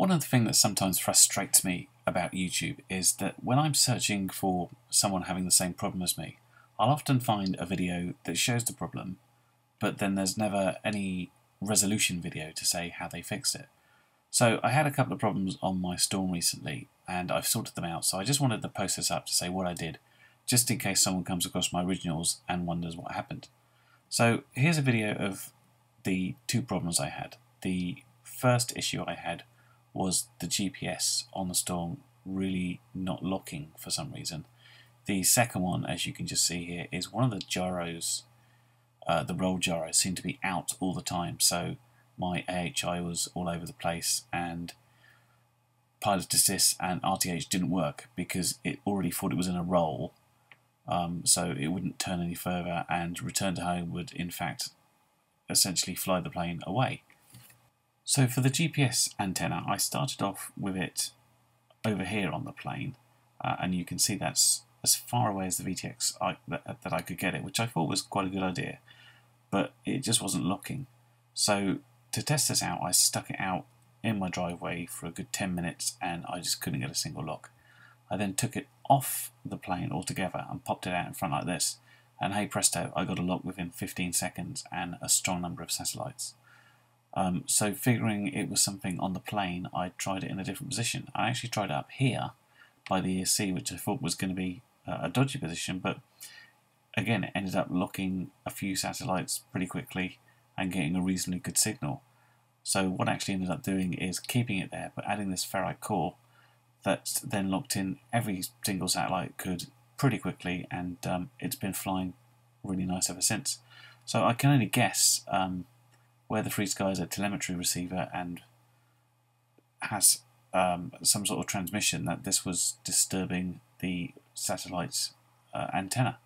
One of the things that sometimes frustrates me about YouTube is that when I'm searching for someone having the same problem as me, I'll often find a video that shows the problem, but then there's never any resolution video to say how they fixed it. So I had a couple of problems on my Storm recently, and I've sorted them out, so I just wanted to post this up to say what I did, just in case someone comes across my originals and wonders what happened. So here's a video of the two problems I had. The first issue I had was the GPS on the Storm really not locking for some reason. The second one, as you can just see here, is one of the gyros, the roll gyros, seemed to be out all the time, so my AHI was all over the place and pilot assist and RTH didn't work because it already thought it was in a roll, so it wouldn't turn any further, and return to home would in fact essentially fly the plane away. So for the GPS antenna, I started off with it over here on the plane, and you can see that's as far away as the VTX that I could get it, which I thought was quite a good idea, but it just wasn't locking. So to test this out, I stuck it out in my driveway for a good 10 minutes and I just couldn't get a single lock. I then took it off the plane altogether and popped it out in front like this, and hey presto, I got a lock within 15 seconds and a strong number of satellites. So figuring it was something on the plane, I tried it in a different position. I actually tried it up here by the ESC, which I thought was going to be a dodgy position, but again it ended up locking a few satellites pretty quickly and getting a reasonably good signal. So what I actually ended up doing is keeping it there, but adding this ferrite core that then locked in every single satellite could pretty quickly, and it's been flying really nice ever since. So I can only guess where the FreeSky is a telemetry receiver and has some sort of transmission, that this was disturbing the satellite's antenna.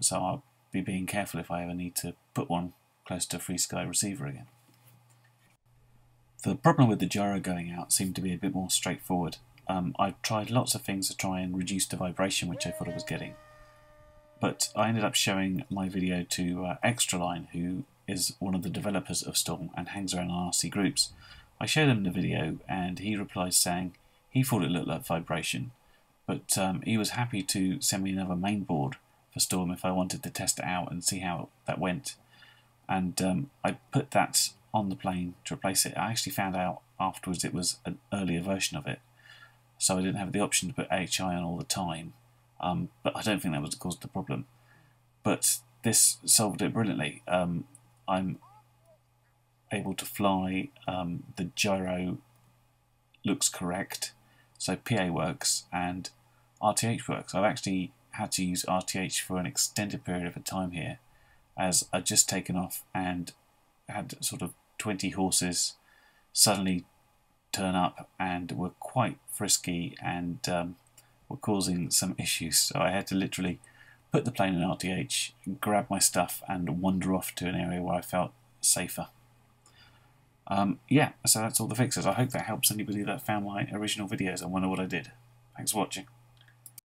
So I'll be being careful if I ever need to put one close to a FreeSky receiver again. The problem with the gyro going out seemed to be a bit more straightforward. I tried lots of things to try and reduce the vibration which I thought I was getting, but I ended up showing my video to Extraline, who is one of the developers of Storm and hangs around RC groups. I showed him the video and he replied saying he thought it looked like vibration, but he was happy to send me another main board for Storm if I wanted to test it out and see how that went. And I put that on the plane to replace it. I actually found out afterwards it was an earlier version of it, so I didn't have the option to put AHI on all the time, but I don't think that was the cause of the problem. But this solved it brilliantly. I'm able to fly, the gyro looks correct, so PA works and RTH works. I've actually had to use RTH for an extended period of time here, as I'd just taken off and had sort of 20 horses suddenly turn up and were quite frisky and were causing some issues. So I had to literally put the plane in RTH, grab my stuff and wander off to an area where I felt safer. Yeah, so that's all the fixes. I hope that helps anybody that found my original videos and wonder what I did. Thanks for watching.